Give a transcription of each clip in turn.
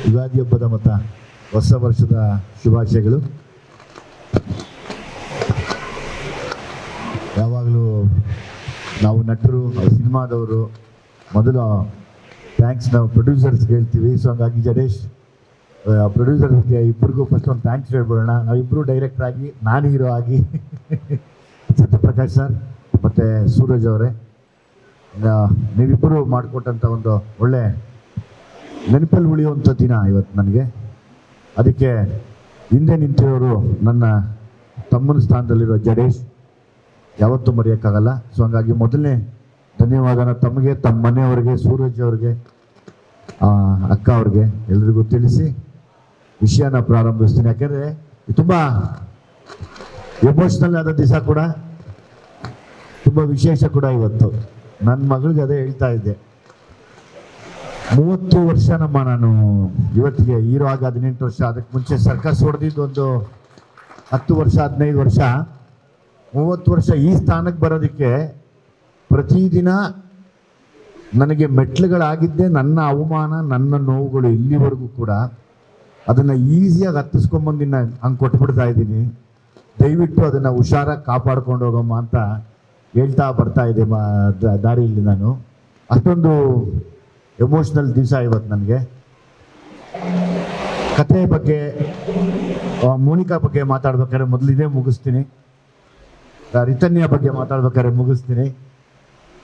ಯುಗಾದಿ ಹಬ್ಬದ ಮತ್ತು ಹೊಸ ವರ್ಷದ ಶುಭಾಶಯಗಳು. ಯಾವಾಗಲೂ ನಾವು ನಟರು ಸಿನಿಮಾದವರು ಮೊದಲು ಥ್ಯಾಂಕ್ಸ್ ನಾವು ಪ್ರೊಡ್ಯೂಸರ್ಸ್ಗೆ ಹೇಳ್ತೀವಿ. ಸೊ ಹಂಗಾಗಿ ಜಡೇಶ್ ಪ್ರೊಡ್ಯೂಸರ್ಸ್ಗೆ ಇಬ್ಬರಿಗೂ ಫಸ್ಟ್ ಒಂದು ಥ್ಯಾಂಕ್ಸ್ ಹೇಳ್ಬಿಡೋಣ. ನಾವಿಬ್ಬರು ಡೈರೆಕ್ಟರ್ ಆಗಿ, ನಾನು ಹೀರೋ ಆಗಿ, ಸತ್ಯಪ್ರಕಾಶ್ ಸರ್ ಮತ್ತು ಸೂರಜ್ ಅವರೇ, ನೀವಿಬ್ಬರು ಮಾಡಿಕೊಟ್ಟಂಥ ಒಂದು ಒಳ್ಳೆ ನೆನಪಲ್ಲಿ ಉಳಿಯುವಂಥ ದಿನ ಇವತ್ತು ನನಗೆ. ಅದಕ್ಕೆ ಹಿಂದೆ ನಿಂತಿರೋರು ನನ್ನ ತಮ್ಮನ ಸ್ಥಾನದಲ್ಲಿರೋ ಜಡೇಶ್ ಯಾವತ್ತೂ ಮರೆಯೋಕ್ಕಾಗಲ್ಲ. ಸೊ ಹಂಗಾಗಿ ಮೊದಲನೇ ಧನ್ಯವಾದನ ತಮಗೆ, ತಮ್ಮ ಮನೆಯವ್ರಿಗೆ, ಸೂರಜ್ ಅವ್ರಿಗೆ, ಅಕ್ಕ ಅವ್ರಿಗೆ ಎಲ್ರಿಗೂ ತಿಳಿಸಿ ವಿಷಯನ ಪ್ರಾರಂಭಿಸ್ತೀನಿ. ಯಾಕೆಂದರೆ ತುಂಬ ಎಮೋಷ್ನಲ್ ಆದ ದಿವಸ ಕೂಡ, ತುಂಬ ವಿಶೇಷ ಕೂಡ ಇವತ್ತು. ನನ್ನ ಮಗಳಿಗೆ ಅದೇ ಹೇಳ್ತಾ ಇದ್ದೆ, 30 ವರ್ಷ ನಾನು ಇವತ್ತಿಗೆ ಹೀರೋ ಆಗಿ 18 ವರ್ಷ, ಅದಕ್ಕೆ ಮುಂಚೆ ಸರ್ಕಸ್ ಹೊಡೆದಿದ್ದು ಒಂದು 10 ವರ್ಷ 15 ವರ್ಷ, 30 ವರ್ಷ ಈ ಸ್ಥಾನಕ್ಕೆ ಬರೋದಕ್ಕೆ ಪ್ರತಿದಿನ ನನಗೆ ಮೆಟ್ಲುಗಳಾಗಿದ್ದೆ. ನನ್ನ ಅವಮಾನ, ನನ್ನ ನೋವುಗಳು ಇಲ್ಲಿವರೆಗೂ ಕೂಡ ಅದನ್ನು ಈಸಿಯಾಗಿ ಹತ್ತಿಸ್ಕೊಂಬಂದು ಹಂಗೆ ಕೊಟ್ಬಿಡ್ತಾ ಇದ್ದೀನಿ. ದಯವಿಟ್ಟು ಅದನ್ನು ಹುಷಾರಾಗಿ ಕಾಪಾಡ್ಕೊಂಡು ಹೋಗಮ್ಮ ಅಂತ ಹೇಳ್ತಾ ಬರ್ತಾ ಇದೆ ದಾರಿಯಲ್ಲಿ. ನಾನು ಅಷ್ಟೊಂದು ಎಮೋಷ್ನಲ್ ದಿವಸ ಇವತ್ತು ನನಗೆ. ಕಥೆ ಬಗ್ಗೆ, ಮೋನಿಕಾ ಬಗ್ಗೆ ಮಾತಾಡ್ಬೇಕಾದ್ರೆ ಮೊದಲು ಇದೇ ಮುಗಿಸ್ತೀನಿ. ರಿತನ್ಯ ಬಗ್ಗೆ ಮಾತಾಡ್ಬೇಕಾದ್ರೆ ಮುಗಿಸ್ತೀನಿ.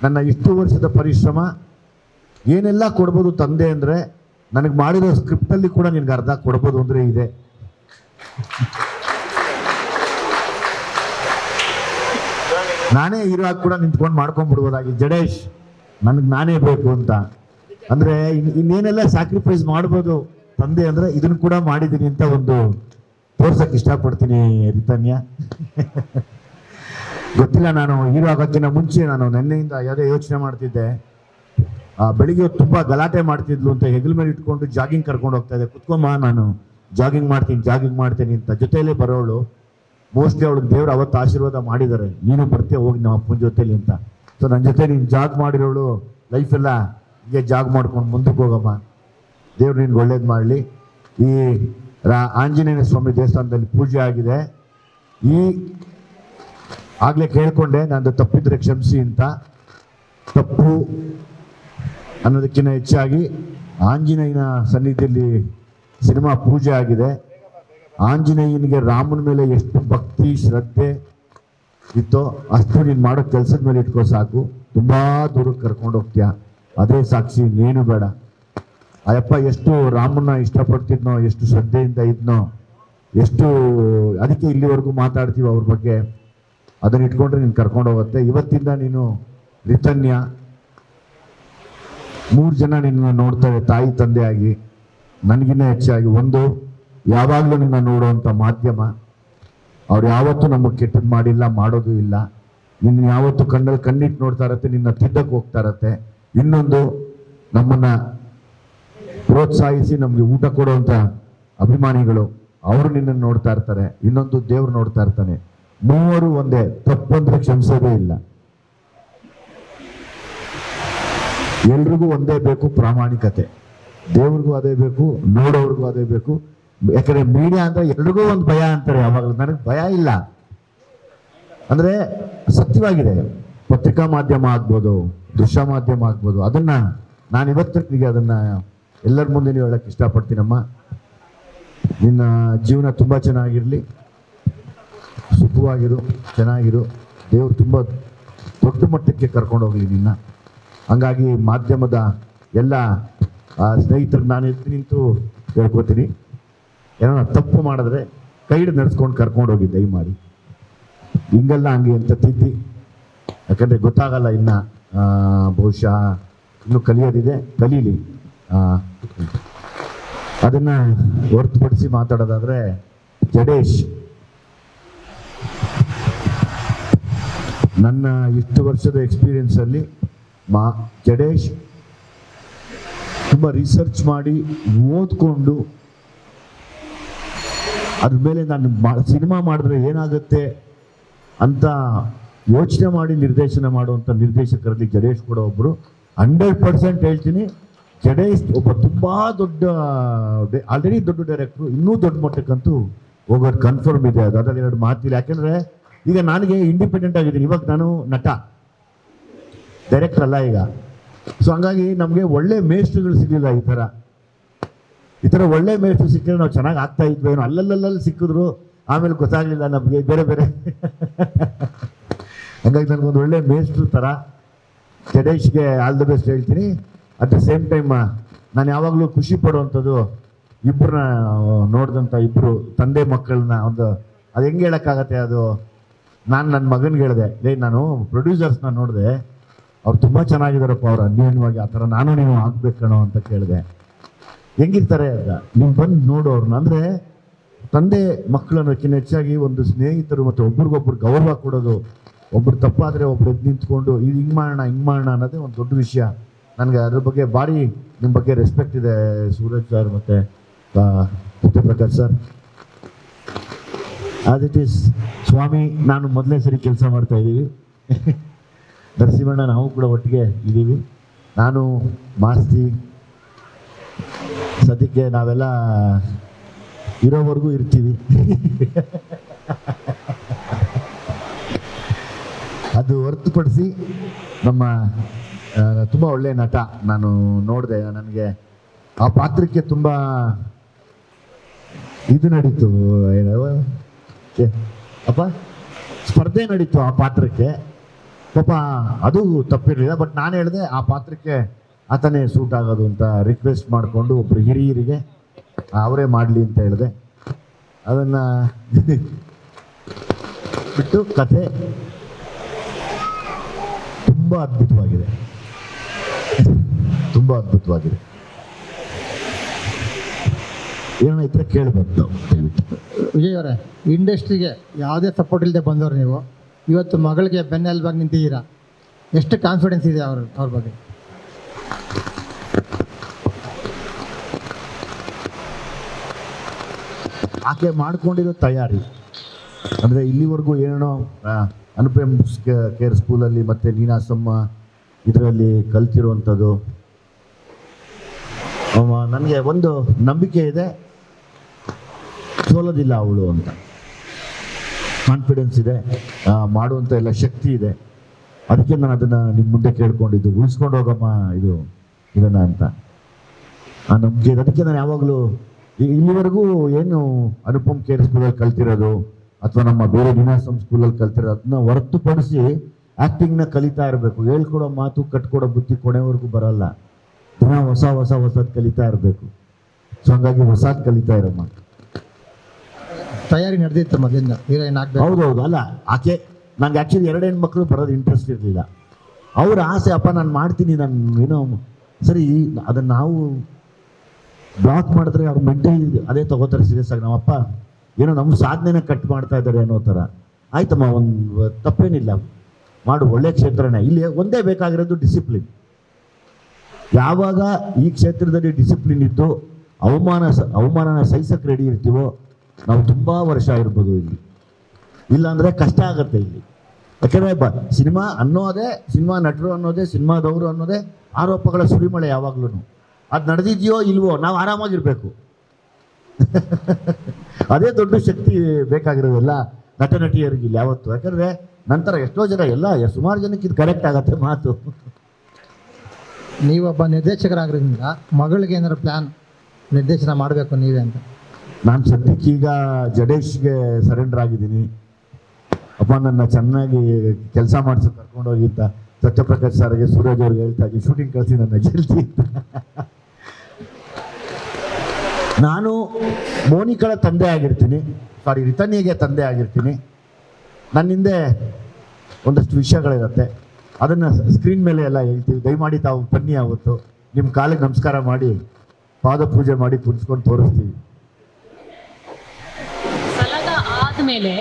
ನನ್ನ ಇಷ್ಟು ವರ್ಷದ ಪರಿಶ್ರಮ ಏನೆಲ್ಲ ಕೊಡ್ಬೋದು ತಂದೆ ಅಂದರೆ, ನನಗೆ ಮಾಡಿರೋ ಸ್ಕ್ರಿಪ್ಟಲ್ಲಿ ಕೂಡ ನಿನ್ಗೆ ಅರ್ಧ ಕೊಡ್ಬೋದು ಅಂದರೆ ಇದೆ. ನಾನೇ ಹೀರೋ ಆಗಿ ಕೂಡ ನಿಂತ್ಕೊಂಡು ಮಾಡ್ಕೊಂಡ್ಬಿಡ್ಬೋದಾಗಿ, ಜಡೇಶ್ ನನಗೆ ನಾನೇ ಬೇಕು ಅಂತ. ಅಂದರೆ ಇನ್ನೇನೆಲ್ಲ ಸ್ಯಾಕ್ರಿಫೈಸ್ ಮಾಡ್ಬೋದು ತಂದೆ ಅಂದರೆ ಇದನ್ನು ಕೂಡ ಮಾಡಿದ್ದೀನಿ ಅಂತ ಒಂದು ತೋರ್ಸಕ್ಕೆ ಇಷ್ಟಪಡ್ತೀನಿ ರಿತನ್ಯ. ಗೊತ್ತಿಲ್ಲ, ನಾನು ಹೀರೋ ಆಗೋಕ್ಕಿಂತ ಮುಂಚೆ ನಾನು ನೆನ್ನೆಯಿಂದ ಯಾವುದೇ ಯೋಚನೆ ಮಾಡ್ತಿದ್ದೆ. ಬೆಳಿಗ್ಗೆ ತುಂಬ ಗಲಾಟೆ ಮಾಡ್ತಿದ್ಲು ಅಂತ ಹೆಗಲ ಮೇಲೆ ಇಟ್ಕೊಂಡು ಜಾಗಿಂಗ್ ಕರ್ಕೊಂಡು ಹೋಗ್ತಾ ಇದ್ದೆ. ಕುತ್ಕೊಮ್ಮ, ನಾನು ಜಾಗಿಂಗ್ ಮಾಡ್ತೀನಿ ಅಂತ. ಜೊತೆಯಲ್ಲೇ ಬರೋಳು. ಮೋಸ್ಟ್ಲಿ ಅವಳಿಗೆ ದೇವ್ರು ಅವತ್ತು ಆಶೀರ್ವಾದ ಮಾಡಿದ್ದಾರೆ, ನೀನು ಬರ್ತೀಯ ಹೋಗಿ ನಮ್ಮ ಅಪ್ಪನ ಜೊತೆಲಿ ಅಂತ. ಸೊ ನನ್ನ ಜೊತೆ ನೀನು ಜಾಗ್ ಮಾಡಿರೋಳು ಲೈಫೆಲ್ಲ ಹೀಗೆ ಜಾಗ್ ಮಾಡ್ಕೊಂಡು ಮುಂದಕ್ಕೆ ಹೋಗಮ್ಮ, ದೇವ್ರು ನಿನ್ಗೆ ಒಳ್ಳೇದು ಮಾಡಲಿ. ಈ ಆಂಜನೇಯ ಸ್ವಾಮಿ ದೇವಸ್ಥಾನದಲ್ಲಿ ಪೂಜೆ ಆಗಿದೆ. ಆಗಲೇ ಕೇಳ್ಕೊಂಡೆ, ನಂದು ತಪ್ಪಿದ್ರೆ ಕ್ಷಮಿಸಿ ಅಂತ. ತಪ್ಪು ಅನ್ನೋದಕ್ಕಿಂತ ಹೆಚ್ಚಾಗಿ ಆಂಜನೇಯನ ಸನ್ನಿಧಿಯಲ್ಲಿ ಸಿನಿಮಾ ಪೂಜೆ ಆಗಿದೆ. ಆಂಜನೇಯನಿಗೆ ರಾಮನ ಮೇಲೆ ಎಷ್ಟು ಭಕ್ತಿ ಶ್ರದ್ಧೆ ಇತ್ತೋ ಅಷ್ಟು ನೀನು ಮಾಡೋ ಕೆಲಸದ ಮೇಲೆ ಇಟ್ಕೋ ಸಾಕು. ತುಂಬ ದೂರಕ್ಕೆ ಕರ್ಕೊಂಡು ಹೋಗ್ತೀಯ, ಅದೇ ಸಾಕ್ಷಿ, ನೀನು ಬೇಡ. ಅಯ್ಯಪ್ಪ ಎಷ್ಟು ರಾಮನ್ನ ಇಷ್ಟಪಡ್ತಿದ್ನೋ, ಎಷ್ಟು ಶ್ರದ್ಧೆಯಿಂದ ಇದ್ನೋ, ಎಷ್ಟು ಅದಕ್ಕೆ ಇಲ್ಲಿವರೆಗೂ ಮಾತಾಡ್ತೀವಿ ಅವ್ರ ಬಗ್ಗೆ. ಅದನ್ನ ಇಟ್ಕೊಂಡ್ರೆ ನೀನು ಕರ್ಕೊಂಡು ಹೋಗುತ್ತೆ. ಇವತ್ತಿಂದ ನೀನು ರಿತನ್ಯ 3 ಜನ ನಿನ್ನ ನೋಡ್ತಾರೆ ತಾಯಿ ತಂದೆಯಾಗಿ, ನನಗಿನ್ನ ಹೆಚ್ಚಾಗಿ. ಒಂದು, ಯಾವಾಗಲೂ ನಿನ್ನ ನೋಡುವಂಥ ಮಾಧ್ಯಮ. ಅವ್ರು ಯಾವತ್ತೂ ನಮಗೆ ಕೆಟ್ಟದ್ದು ಮಾಡಿಲ್ಲ, ಮಾಡೋದು ಇಲ್ಲ. ನಿನ್ನ ಯಾವತ್ತೂ ಕಣ್ಣಲ್ಲಿ ಕಣ್ಣಿಟ್ಟು ನೋಡ್ತಾ ಇರತ್ತೆ, ನಿನ್ನ ತಿದ್ದಕ್ಕೆ ಹೋಗ್ತಾ ಇರತ್ತೆ. ಇನ್ನೊಂದು, ನಮ್ಮನ್ನು ಪ್ರೋತ್ಸಾಹಿಸಿ ನಮಗೆ ಊಟ ಕೊಡುವಂಥ ಅಭಿಮಾನಿಗಳು, ಅವರು ನಿನ್ನನ್ನು ನೋಡ್ತಾ ಇರ್ತಾರೆ. ಇನ್ನೊಂದು, ದೇವ್ರು ನೋಡ್ತಾ ಇರ್ತಾನೆ. 3 ಒಂದೇ, ತಪ್ಪಂದ್ರೆ ಕ್ಷಮಿಸೋದೇ ಇಲ್ಲ. ಎಲ್ರಿಗೂ ಒಂದೇ ಬೇಕು, ಪ್ರಾಮಾಣಿಕತೆ. ದೇವ್ರಿಗೂ ಅದೇ ಬೇಕು, ನೋಡೋರ್ಗೂ ಅದೇ ಬೇಕು. ಯಾಕಂದ್ರೆ ಮೀಡಿಯಾ ಅಂದ್ರೆ ಎಲ್ರಿಗೂ ಒಂದು ಭಯ ಅಂತಾರೆ ಯಾವಾಗಲೂ. ನನಗೆ ಭಯ ಇಲ್ಲ, ಅಂದ್ರೆ ಸತ್ಯವಾಗಿದೆ. ಪತ್ರಿಕಾ ಮಾಧ್ಯಮ ಆಗ್ಬೋದು, ದೃಶ್ಯ ಮಾಧ್ಯಮ ಆಗ್ಬೋದು, ಅದನ್ನ ನಾನು ಇವತ್ತಿಗೆ ಅದನ್ನ ಎಲ್ಲರ ಮುಂದೆ ನೀವು ಹೇಳಕ್ಕೆ ಇಷ್ಟಪಡ್ತೀನಮ್ಮ. ನಿನ್ನ ಜೀವನ ತುಂಬ ಚೆನ್ನಾಗಿರಲಿ, ಸುಖವಾಗಿರು, ಚೆನ್ನಾಗಿರು. ದೇವ್ರು ತುಂಬ ದೊಡ್ಡ ಮಟ್ಟಕ್ಕೆ ಕರ್ಕೊಂಡು ಹೋಗಲಿ ನಿನ್ನ. ಹಂಗಾಗಿ ಮಾಧ್ಯಮದ ಎಲ್ಲ ಸ್ನೇಹಿತರಿಗೆ ನಾನು ಎದ್ದು ನಿಂತು ಹೇಳ್ಕೊತೀನಿ, ಏನೋ ತಪ್ಪು ಮಾಡಿದ್ರೆ ಕೈ ಹಿಡಿದು ನಡೆಸ್ಕೊಂಡು ಕರ್ಕೊಂಡು ಹೋಗಿ ದಯಮಾಡಿ. ಹಿಂಗೆಲ್ಲ ಹಂಗೆ ಅಂತ ತಿದ್ದಿ, ಯಾಕಂದರೆ ಗೊತ್ತಾಗಲ್ಲ ಇನ್ನು, ಬಹುಶಃ ಇನ್ನೂ ಕಲಿಯೋದಿದೆ, ಕಲೀಲಿ. ಅದನ್ನು ಹೊರತುಪಡಿಸಿ ಮಾತಾಡೋದಾದರೆ, ಜಡೇಶ್ ನನ್ನ ಇಷ್ಟು ವರ್ಷದ ಎಕ್ಸ್ಪೀರಿಯನ್ಸಲ್ಲಿ ಜಡೇಶ್ ತುಂಬ ರಿಸರ್ಚ್ ಮಾಡಿ ಓದ್ಕೊಂಡು ಅದ್ರ ಮೇಲೆ ನಾನು ಸಿನಿಮಾ ಮಾಡಿದ್ರೆ ಏನಾಗುತ್ತೆ ಅಂತ ಯೋಚನೆ ಮಾಡಿ ನಿರ್ದೇಶನ ಮಾಡುವಂಥ ನಿರ್ದೇಶಕರಲ್ಲಿ ಜಡೇಶ್ ಕೂಡ ಒಬ್ಬರು. 100% ಹೇಳ್ತೀನಿ, ಜಡೇಶ್ ಒಬ್ಬ ತುಂಬಾ ದೊಡ್ಡ, ಆಲ್ರೆಡಿ ದೊಡ್ಡ ಡೈರೆಕ್ಟ್ರು, ಇನ್ನೂ ದೊಡ್ಡ ಮಟ್ಟಕ್ಕಂತೂ ಹೋಗೋದು ಕನ್ಫರ್ಮ್ ಇದೆ. ಅದು ಅದ್ರಲ್ಲಿ ಎರಡು ಮಾತಿಲ್ಲ. ಯಾಕೆಂದ್ರೆ ಈಗ ನನಗೆ ಇಂಡಿಪೆಂಡೆಂಟ್ ಆಗಿದ್ದೀನಿ, ಇವಾಗ ನಾನು ನಟ, ಡೈರೆಕ್ಟರ್ ಅಲ್ಲ ಈಗ. ಸೊ ಹಂಗಾಗಿ ನಮಗೆ ಒಳ್ಳೆ ಮೇಸ್ಟ್ರುಗಳು ಸಿಗಲಿಲ್ಲ. ಈ ಥರ ಒಳ್ಳೆ ಮೇಸ್ಟ್ರು ಸಿಕ್ಕಿದ್ರೆ ನಾವು ಚೆನ್ನಾಗಿ ಆಗ್ತಾ ಇದ್ವಿ. ಏನೋ ಅಲ್ಲಲ್ಲಲ್ಲಿ ಸಿಕ್ಕಿದ್ರು, ಆಮೇಲೆ ಗೊತ್ತಾಗಲಿಲ್ಲ ನಮಗೆ ಬೇರೆ ಬೇರೆ. ಹಂಗಾಗಿ ನನಗೊಂದು ಒಳ್ಳೆ ಮೇಸ್ಟ್ರು ಥರ ಜಡೇಶ್ಗೆ ಆಲ್ ದ ಬೆಸ್ಟ್ ಹೇಳ್ತೀನಿ. ಅಟ್ ದ ಸೇಮ್ ಟೈಮ್ ನಾನು ಯಾವಾಗಲೂ ಖುಷಿ ಪಡುವಂಥದ್ದು ಇಬ್ಬರನ್ನ ನೋಡಿದಂಥ ಇಬ್ಬರು ತಂದೆ ಮಕ್ಕಳನ್ನ. ಅದು ಹೆಂಗೆ ಹೇಳೋಕ್ಕಾಗತ್ತೆ? ಅದು ನಾನು ನನ್ನ ಮಗನಿಗೆ ಹೇಳಿದೆ, ನಾನು ಪ್ರೊಡ್ಯೂಸರ್ಸ್ನ ನೋಡಿದೆ, ಅವ್ರು ತುಂಬ ಚೆನ್ನಾಗಿದ್ದಾರಪ್ಪ, ಅವ್ರು ಅನ್ಯೋನ್ಯವಾಗಿ. ಆ ಥರ ನಾನು ನೀವು ಆಗ್ಬೇಕಣೋ ಅಂತ ಕೇಳಿದೆ. ಹೆಂಗಿರ್ತಾರೆ ಅಂತ ನೀವು ಬಂದು ನೋಡು ಅವ್ರನ್ನ. ಅಂದರೆ ತಂದೆ ಮಕ್ಕಳನ್ನಕ್ಕಿಂತ ಹೆಚ್ಚಾಗಿ ಒಂದು ಸ್ನೇಹಿತರು ಮತ್ತು ಒಬ್ರಿಗೊಬ್ರು ಗೌರವ ಕೊಡೋದು, ಒಬ್ರು ತಪ್ಪಾದರೆ ಒಬ್ರು ಎದ್ದು ನಿಂತ್ಕೊಂಡು ಇದು ಹಿಂಗೆ ಮಾಡೋಣ ಅನ್ನೋದೇ ಒಂದು ದೊಡ್ಡ ವಿಷಯ. ನನಗೆ ಅದ್ರ ಬಗ್ಗೆ ಭಾರಿ ನಿಮ್ಮ ಬಗ್ಗೆ ರೆಸ್ಪೆಕ್ಟ್ ಇದೆ ಸೂರಜ್ ಸರ್ ಮತ್ತು Satyaprakash sir. As it is ಸ್ವಾಮಿ, ನಾನು ಮೊದಲನೇ ಸರಿ ಕೆಲಸ ಮಾಡ್ತಾ ಇದ್ದೀವಿ. ನರಸಿಂಹಣ್ಣ ನಾವು ಕೂಡ ಒಟ್ಟಿಗೆ ಇದ್ದೀವಿ. ನಾನು ಮಾಸ್ತಿ ಸದ್ಯಕ್ಕೆ ನಾವೆಲ್ಲ ಇರೋವರೆಗೂ ಇರ್ತೀವಿ. ಅದು ಹೊರತುಪಡಿಸಿ ನಮ್ಮ ತುಂಬ ಒಳ್ಳೆಯ ನಟ. ನಾನು ನೋಡಿದೆ, ನನಗೆ ಆ ಪಾತ್ರಕ್ಕೆ ತುಂಬ ಇದು ನಡೀತು, ಅಪ್ಪ ಸ್ಪರ್ಧೆ ನಡೀತು ಆ ಪಾತ್ರಕ್ಕೆ. ಪಾಪ ಅದು ತಪ್ಪಿರಲಿಲ್ಲ, ಬಟ್ ನಾನು ಹೇಳಿದೆ ಆ ಪಾತ್ರಕ್ಕೆ ಆತನೇ ಸೂಟ್ ಆಗೋದು ಅಂತ ರಿಕ್ವೆಸ್ಟ್ ಮಾಡಿಕೊಂಡು ಒಬ್ಬರು ಹಿರಿಯರಿಗೆ ಅವರೇ ಮಾಡಲಿ ಅಂತ ಹೇಳಿದೆ. ಅದನ್ನು ಬಿಟ್ಟು ಕಥೆ ತುಂಬ ಅದ್ಭುತವಾಗಿದೆ, ತುಂಬ ಅದ್ಭುತವಾಗಿದೆ. ಏನೋ ಇದ್ರೆ ಕೇಳಬೇಕು. ವಿಜಯ್ ಅವರೇ, ಇಂಡಸ್ಟ್ರಿಗೆ ಯಾವುದೇ ಸಪೋರ್ಟ್ ಇಲ್ಲದೆ ಬಂದವರು ನೀವು ಇವತ್ತು ಮಗಳಿಗೆ ಬೆನ್ನೆಲುಬಾಗಿ ನಿಂತಿದ್ದೀರಾ. ಎಷ್ಟು ಕಾನ್ಫಿಡೆನ್ಸ್ ಇದೆ ಅವ್ರ ಬಗ್ಗೆ? ಆಕೆ ಮಾಡ್ಕೊಂಡಿರೋ ತಯಾರಿ ಅಂದರೆ ಇಲ್ಲಿವರೆಗೂ ಏನೋ ಅನುಪಮ್ ಕೇರ್ ಸ್ಕೂಲಲ್ಲಿ ಮತ್ತು ನೀನಾಸಮ್ಮ ಇದರಲ್ಲಿ ಕಲ್ತಿರುವಂಥದ್ದು. ನನಗೆ ಒಂದು ನಂಬಿಕೆ ಇದೆ, ಸೋಲೋದಿಲ್ಲ ಅವಳು ಅಂತ. ಕಾನ್ಫಿಡೆನ್ಸ್ ಇದೆ, ಮಾಡುವಂಥ ಎಲ್ಲ ಶಕ್ತಿ ಇದೆ. ಅದಕ್ಕೆ ನಾನು ಅದನ್ನು ನಿಮ್ಮ ಮುಂದೆ ಕೇಳ್ಕೊಂಡಿದ್ದು, ಉಳಿಸ್ಕೊಂಡು ಹೋಗಮ್ಮ ಇದನ್ನು ಅಂತ ಆ ನಂಬಿಕೆ. ಅದಕ್ಕೆ ನಾನು ಯಾವಾಗಲೂ ಇಲ್ಲಿವರೆಗೂ ಏನು ಅನುಪಮ್ ಕೇರ್ ಸ್ಕೂಲಲ್ಲಿ ಕಲ್ತಿರೋದು ಅಥವಾ ನಮ್ಮ ಬೇರೆ ನೀನಾಸಮ್ ಸ್ಕೂಲಲ್ಲಿ ಕಲ್ತಿರೋದು ಅದನ್ನ ಹೊರತುಪಡಿಸಿ ಆ್ಯಕ್ಟಿಂಗ್ನ ಕಲಿತಾ ಇರಬೇಕು. ಹೇಳ್ಕೊಡೋ ಮಾತು, ಕಟ್ಕೊಡೋ ಬುದ್ಧಿ ಕೊನೆವರೆಗೂ ಬರಲ್ಲ. ದಿನ ಹೊಸದು ಕಲಿತಾ ಇರಬೇಕು. ಸೊ ಹಂಗಾಗಿ ಹೊಸದು ಕಲಿತಾ ಇರಮ್ಮ. ತಯಾರಿ ನಡೆದಿತ್ತು ಮೊದಲಿಂದ ಹೀರೋಯಿನ್ ಆಗಬೇಕು? ಹೌದೌದು. ಅಲ್ಲ, ಆಕೆ ನಂಗೆ ಆ್ಯಕ್ಚುಲಿ 2 ಹೆಣ್ಮಕ್ಳು ಬರೋದು ಇಂಟ್ರೆಸ್ಟ್ ಇರಲಿಲ್ಲ. ಅವ್ರ ಆಸೆ, ಅಪ್ಪ ನಾನು ಮಾಡ್ತೀನಿ, ನಾನು ಏನೋ ಸರಿ ಅದನ್ನು ನಾವು ಬ್ಲಾಕ್ ಮಾಡಿದ್ರೆ ಅವ್ರು ಮೆಂಟಲಿ ಅದೇ ತಗೋತಾರೆ ಸೀರಿಯಸ್ ಆಗಿ. ನಮ್ಮಪ್ಪ ಏನೋ ನಮ್ಮ ಸಾಧನೆನ ಕಟ್ ಮಾಡ್ತಾ ಇದ್ದಾರೆ ಅನ್ನೋ ಥರ. ಆಯ್ತಮ್ಮ, ಒಂದು ತಪ್ಪೇನಿಲ್ಲ, ಮಾಡು, ಒಳ್ಳೆ ಕ್ಷೇತ್ರನೇ. ಇಲ್ಲಿ ಒಂದೇ ಬೇಕಾಗಿರೋದು ಡಿಸಿಪ್ಲಿನ್. ಯಾವಾಗ ಈ ಕ್ಷೇತ್ರದಲ್ಲಿ ಡಿಸಿಪ್ಲಿನ್ ಇದ್ದು ಅವಮಾನನ ಸಹಿಸಕ್ಕೆ ರೆಡಿ ಇರ್ತೀವೋ ನಾವು ತುಂಬ ವರ್ಷ ಇರ್ಬೋದು ಇಲ್ಲಿ. ಇಲ್ಲಾಂದರೆ ಕಷ್ಟ ಆಗುತ್ತೆ ಇಲ್ಲಿ. ಯಾಕೆಂದರೆ ಸಿನಿಮಾ ಅನ್ನೋದೇ, ಸಿನಿಮಾ ನಟರು ಅನ್ನೋದೇ, ಸಿನಿಮಾದವರು ಅನ್ನೋದೇ ಆರೋಪಗಳ ಸುರಿಮಳೆ ಯಾವಾಗ್ಲೂ. ಅದು ನಡೆದಿದೆಯೋ ಇಲ್ವೋ ನಾವು ಆರಾಮಾಗಿರ್ಬೇಕು. ಅದೇ ದೊಡ್ಡ ಶಕ್ತಿ ಬೇಕಾಗಿರೋದೆಲ್ಲ ನಟ ನಟಿಯರಿಗಿಲ್ಲ ಯಾವತ್ತು. ಯಾಕಂದರೆ ನಂತರ ಎಷ್ಟೋ ಜನ ಸುಮಾರು ಜನಕ್ಕೆ ಇದು ಕರೆಕ್ಟ್ ಆಗತ್ತೆ ಮಾತು. ನೀವೊಬ್ಬ ನಿರ್ದೇಶಕರಾಗಿರೋದ್ರಿಂದ ಮಗಳಿಗೆ ಏನಾದ್ರು ಪ್ಲ್ಯಾನ್, ನಿರ್ದೇಶನ ಮಾಡಬೇಕು ನೀವೇ ಅಂತ? ನಾನು ಸದ್ಯಕ್ಕೆ ಈಗ ಜಡೇಶ್ಗೆ ಸರೆಂಡರ್ ಆಗಿದ್ದೀನಿ. ಅಪ್ಪ ನನ್ನ ಚೆನ್ನಾಗಿ ಕೆಲಸ ಮಾಡಿಸಿ ಕರ್ಕೊಂಡೋಗಿ ಅಂತ ಸತ್ಯಪ್ರಕಾಶ್ ಸರ್ಗೆ, ಸೂರಜ್ ಅವ್ರಿಗೆ ಹೇಳ್ತಾ ಇದ್ದೀನಿ, ಶೂಟಿಂಗ್ ಕಳಿಸಿ ನನ್ನ ಜಲ್ದಿ. ನಾನು ಮೋನಿಕಳ ತಂದೆ ಆಗಿರ್ತೀನಿ, ರಿತನ್ಯಗೆ ತಂದೆ ಆಗಿರ್ತೀನಿ. ನನ್ನ ಹಿಂದೆ ಒಂದಷ್ಟು ವಿಷಯಗಳಿರುತ್ತೆ, ಅದನ್ನು ಸ್ಕ್ರೀನ್ ಮೇಲೆ ಎಲ್ಲ ಹೇಳ್ತೀವಿ. ದಯಮಾಡಿ ತಾವು ಬನ್ನಿ, ಆವತ್ತು ನಿಮ್ಮ ಕಾಲಿಗೆ ನಮಸ್ಕಾರ ಮಾಡಿ ಪಾದ ಪೂಜೆ ಮಾಡಿ ಕುಡಿಸ್ಕೊಂಡು ತೋರಿಸ್ತೀವಿ. ಸಲಗ ಆದಮೇಲೆ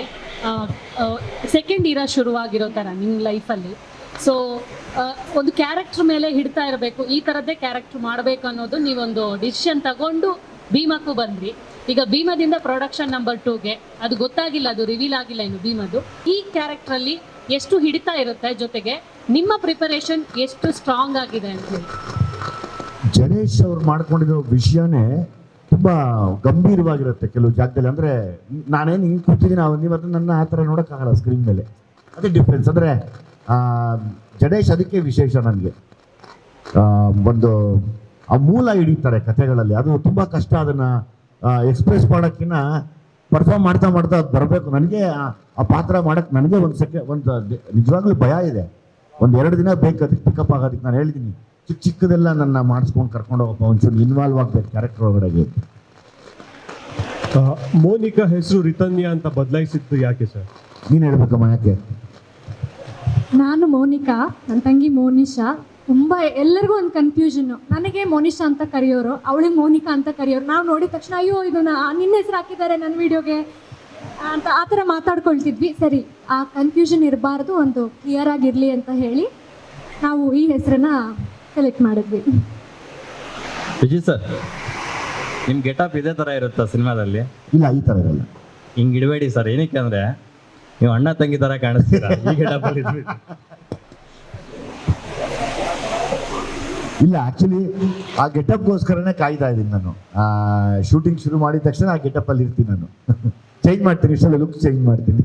ಸೆಕೆಂಡ್ ಇಯರ್ ಶುರುವಾಗಿರೋ ಥರ ನಿಮ್ಮ ಲೈಫಲ್ಲಿ, ಸೊ ಒಂದು ಕ್ಯಾರೆಕ್ಟರ್ ಮೇಲೆ ಹಿಡ್ತಾ ಇರಬೇಕು, ಈ ಥರದ್ದೇ ಕ್ಯಾರೆಕ್ಟರ್ ಮಾಡಬೇಕು ಅನ್ನೋದು ನೀವೊಂದು ಡಿಸಿಷನ್ ತಗೊಂಡು ಭೀಮಕ್ಕೂ ಬಂದ್ರಿ. ಈಗ ಭೀಮದಿಂದ ಪ್ರೊಡಕ್ಷನ್ ನಂಬರ್ 2ಗೆ ಅದು ಗೊತ್ತಾಗಿಲ್ಲ, ಅದು ರಿವೀಲ್ ಆಗಿಲ್ಲ ಇನ್ನು ಭೀಮದು. ಈ ಕ್ಯಾರೆಕ್ಟ್ರಲ್ಲಿ ಎಷ್ಟು ಹಿಡಿತಾ ಇರುತ್ತೆ, ಜೊತೆಗೆ ನಿಮ್ಮ ಪ್ರಿಪರೇಷನ್ ಎಷ್ಟು ಸ್ಟ್ರಾಂಗ್ ಆಗಿದೆ ಅಂತ ಹೇಳಿ? ಜಡೇಶ್ ಅವ್ರು ಮಾಡ್ಕೊಂಡಿರೋ ವಿಷಯನೇ ತುಂಬಾ ಗಂಭೀರವಾಗಿರುತ್ತೆ ಕೆಲವು ಜಾಗದಲ್ಲಿ. ಅಂದ್ರೆ ನಾನೇನು ಹಿಂಗೆ ಕೂತಿದ್ದೀನಿ ನೀವು ಅದನ್ನ ನನ್ನ ಆ ಥರ ನೋಡೋಕ್ಕಾಗಲ್ಲ ಸ್ಕ್ರೀನ್ ಮೇಲೆ. ಅದೇ ಡಿಫ್ರೆನ್ಸ್. ಅಂದ್ರೆ ಜಡೇಶ್ ಅದಕ್ಕೆ ವಿಶೇಷ ನನಗೆ. ಒಂದು ಆ ಮೂಲ ಹಿಡಿತಾರೆ ಕಥೆಗಳಲ್ಲಿ, ಅದು ತುಂಬ ಕಷ್ಟ. ಅದನ್ನು ಎಕ್ಸ್ಪ್ರೆಸ್ ಮಾಡೋಕ್ಕಿಂತ ಪರ್ಫಾರ್ಮ್ ಮಾಡ್ತಾ ಮಾಡ್ತಾ ಅದು ಬರಬೇಕು. ನನಗೆ ಆ ಪಾತ್ರ ಮಾಡೋಕ್ಕೆ ನನಗೆ ಒಂದು ನಿಜವಾಗ್ಲೂ ಭಯ ಇದೆ. ಒಂದು 2 ದಿನ ಬೇಕು ಅದಕ್ಕೆ ಪಿಕಪ್ ಆಗೋದಕ್ಕೆ. ನಾನು ಹೇಳಿದ್ದೀನಿ ಚಿಕ್ಕದೆಲ್ಲ ನನ್ನ ಮಾಡಿಸ್ಕೊಂಡು ಕರ್ಕೊಂಡು ಹೋಗಪ್ಪ, ಒಂಚೂರು ಇನ್ವಾಲ್ವ್ ಆಗಬೇಕು ಕ್ಯಾರೆಕ್ಟರ್ ಒಳಗಡೆಗೆ. ಮೋನಿಕಾ ಹೆಸರು ರಿತನ್ಯಾ ಅಂತ ಬದಲಾಯಿಸಿದ್ದು ಯಾಕೆ ಸರ್? ನೀನು ಹೇಳ್ಬೇಕಮ್ಮ ಯಾಕೆ? ನಾನು ಮೋನಿಕಾ, ನನ್ನ ತಂಗಿ ಮೋನಿಶಾ. ತುಂಬ ಎಲ್ಲರಿಗೂ ಒಂದು ಕನ್ಫ್ಯೂಷನ್ನು. ನನಗೆ ಮೋನಿಶಾ ಅಂತ ಕರೆಯೋರು, ಅವಳಿಗೆ ಮೋನಿಕಾ ಅಂತ ಕರೆಯೋರು. ನಾವು ನೋಡಿದ ತಕ್ಷಣ ಅಯ್ಯೋ ಇದನ್ನ ನಿನ್ನ ಹೆಸರು ಹಾಕಿದ್ದಾರೆ ನನ್ನ ವಿಡಿಯೋಗೆ ಅಂತ ಆ ಥರ ಮಾತಾಡ್ಕೊಳ್ತಿದ್ವಿ. ಸರಿ, ಆ ಕನ್ಫ್ಯೂಷನ್ ಇರಬಾರ್ದು, ಒಂದು ಕ್ಲಿಯರ್ ಆಗಿರಲಿ ಅಂತ ಹೇಳಿ ನಾವು ಈ ಹೆಸರನ್ನ ಸೆಲೆಕ್ಟ್ ಮಾಡಿದ್ವಿ. ವಿಜಯ್ ಸರ್, ನಿಮ್ಮ ಗೆಟಪ್ ಇದೇ ಥರ ಇರುತ್ತಾ ಸಿನಿಮಾದಲ್ಲಿ? ಇಲ್ಲ, ಈ ಥರ ಇರಲ್ಲ. ಹಿಂಗೆ ಇಡಬೇಡಿ ಸರ್. ಏನಕ್ಕೆ ಅಂದರೆ ನೀವು ಅಣ್ಣ ತಂಗಿ ಥರ ಕಾಣಿಸ್ತೀರಾ ಈ ಗೆಟಪಲ್ಲಿ. ಇಲ್ಲ, ಆ್ಯಕ್ಚುಲಿ ಆ ಗೆಟಪ್ಗೋಸ್ಕರನೇ ಕಾಯ್ತಾ ಇದ್ದೀನಿ ನಾನು. ಶೂಟಿಂಗ್ ಶುರು ಮಾಡಿದ ತಕ್ಷಣ ಆ ಗೆಟಪ್ಪಲ್ಲಿ ಇರ್ತೀನಿ ನಾನು. ಚೇಂಜ್ ಮಾಡ್ತೀನಿ, ಇಷ್ಟೆಲ್ಲ ಲುಕ್ ಚೇಂಜ್ ಮಾಡ್ತೀನಿ.